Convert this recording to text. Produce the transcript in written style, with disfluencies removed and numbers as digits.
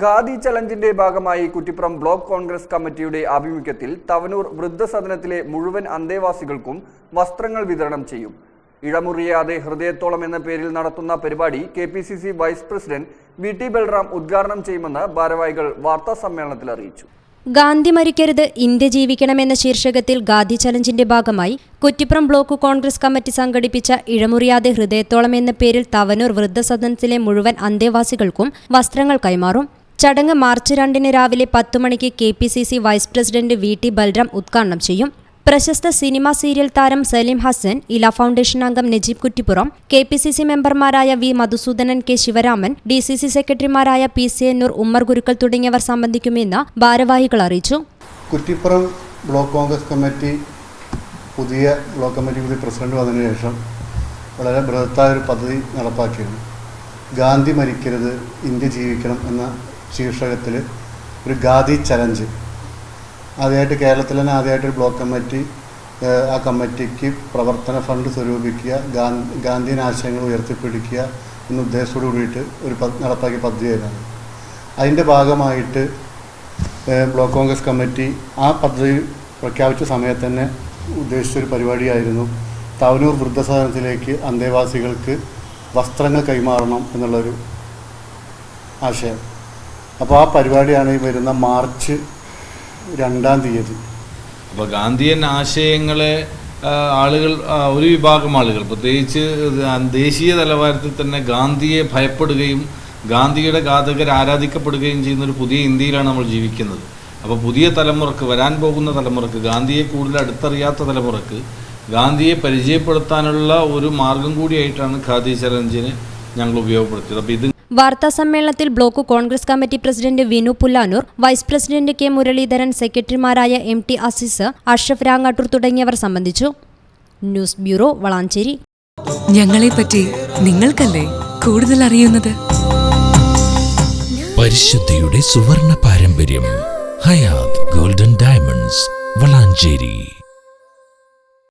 ഖാദി ചലഞ്ചിന്റെ ഭാഗമായി കുറ്റിപ്പുറം ബ്ലോക്ക് കോൺഗ്രസ് കമ്മിറ്റിയുടെ ആഭിമുഖ്യത്തിൽ തവനൂർ വൃദ്ധസദനത്തിലെ മുഴുവൻ അന്തേവാസികൾക്കും വസ്ത്രങ്ങൾ വിതരണം ചെയ്യും. ഇഴമുറിയാതെ ഹൃദയത്തോളം എന്ന പേരിൽ നടത്തുന്ന പരിപാടി KPCC vice president VT Balram ഉദ്ഘാടനം ചെയ്യുമെന്ന് ഭാരവാഹികൾ വാർത്താസമ്മേളനത്തിൽ അറിയിച്ചു. ഗാന്ധി മരിക്കരുത്, ഇന്ത്യ ജീവിക്കണമെന്ന ശീർഷകത്തിൽ ഖാദി ചലഞ്ചിന്റെ ഭാഗമായി കുറ്റിപ്പുറം ബ്ലോക്ക് കോൺഗ്രസ് കമ്മിറ്റി സംഘടിപ്പിച്ച ഇഴമുറിയാതെ ഹൃദയത്തോളം എന്ന പേരിൽ തവനൂർ വൃദ്ധസദനത്തിലെ മുഴുവൻ അന്തേവാസികൾക്കും വസ്ത്രങ്ങൾ കൈമാറും. ചടങ്ങ് മാർച്ച് 2 രാവിലെ 10 മണിക്ക് KPCC vice president VT Balram ഉദ്ഘാടനം ചെയ്യും. പ്രശസ്ത സിനിമ സീരിയൽ താരം സലീം ഹസൻ, ഇല ഫൗണ്ടേഷൻ അംഗം നജീബ് കുറ്റിപ്പുറം, KPCC മെമ്പർമാരായ V Madhusoodanan, K Sivaraman, DCC സെക്രട്ടറിമാരായ PC എന്നൂർ, ഉമ്മർ ഗുരുക്കൾ തുടങ്ങിയവർ സംബന്ധിക്കുമെന്ന് ഭാരവാഹികൾ അറിയിച്ചു. കുറ്റിപ്പുറം ബ്ലോക്ക് കോൺഗ്രസ് കമ്മിറ്റി പുതിയ ബ്ലോക്ക് കമ്മിറ്റി പ്രസിഡന്റ് വന്നതിന് ശേഷം വളരെ ബൃഹത്തായ ഒരു പദ്ധതി നടപ്പാക്കിയിരുന്നു. ഗാന്ധി മരിക്കരുത്, ഇന്ത്യ ജീവിക്കണം എന്ന ശീർഷകത്തിൽ ഒരു ഖാദി ചലഞ്ച് ആദ്യമായിട്ട് കേരളത്തിൽ തന്നെ ആദ്യമായിട്ടൊരു ബ്ലോക്ക് കമ്മിറ്റി ആ കമ്മിറ്റിക്ക് പ്രവർത്തന ഫണ്ട് സ്വരൂപിക്കുക, ഗാന്ധിയൻ ആശയങ്ങൾ ഉയർത്തിപ്പിടിക്കുക എന്ന ഉദ്ദേശത്തോടു കൂടിയിട്ട് ഒരു നടപ്പാക്കിയ പദ്ധതിയായിരുന്നു. അതിൻ്റെ ഭാഗമായിട്ട് ബ്ലോക്ക് കോൺഗ്രസ് കമ്മിറ്റി ആ പദ്ധതി പ്രഖ്യാപിച്ച സമയത്ത് തന്നെ ഉദ്ദേശിച്ചൊരു പരിപാടിയായിരുന്നു തവനൂർ വൃദ്ധസദനത്തിലേക്ക് അന്തേവാസികൾക്ക് വസ്ത്രങ്ങൾ കൈമാറണം എന്നുള്ളൊരു ആശയം. അപ്പോൾ ആ പരിപാടിയാണ് ഈ വരുന്ന മാർച്ച് 2 അപ്പോൾ ഗാന്ധിയൻ ആശയങ്ങളെ ആളുകൾ, ഒരു വിഭാഗം ആളുകൾ പ്രത്യേകിച്ച് ദേശീയ നിലവാരത്തിൽ തന്നെ ഗാന്ധിയെ ഭയപ്പെടുകയും ഗാന്ധിയുടെ ഘാതകർ ആരാധിക്കപ്പെടുകയും ചെയ്യുന്ന ഒരു പുതിയ ഇന്ത്യയിലാണ് നമ്മൾ ജീവിക്കുന്നത്. അപ്പോൾ പുതിയ തലമുറക്ക്, വരാൻ പോകുന്ന തലമുറക്ക്, ഗാന്ധിയെ കൂടുതൽ അടുത്തറിയാത്ത തലമുറക്ക് ഗാന്ധിയെ പരിചയപ്പെടുത്താനുള്ള ഒരു മാർഗം കൂടിയായിട്ടാണ് ഖാദി ചലഞ്ചിനെ ഞങ്ങൾ ഉപയോഗപ്പെടുത്തിയത്. അപ്പോൾ ഇത് വാർത്താസമ്മേളനത്തിൽ block Congress committee president Vinu Pullanur, vice president K Muraleedharan, സെക്രട്ടറിമാരായ MT അസീസ്, അഷ്റഫ് രാങ്ങാട്ടൂർ തുടങ്ങിയവർ സംബന്ധിച്ചു. News bureau, Valanchery. ഞങ്ങളെപ്പറ്റി നിങ്ങൾക്കല്ലേ കൂടുതൽ അറിയുന്നത്? പരിശുദ്ധിയുടെ സുവർണ പാരമ്പര്യം. Hayath golden diamonds, Valanchery.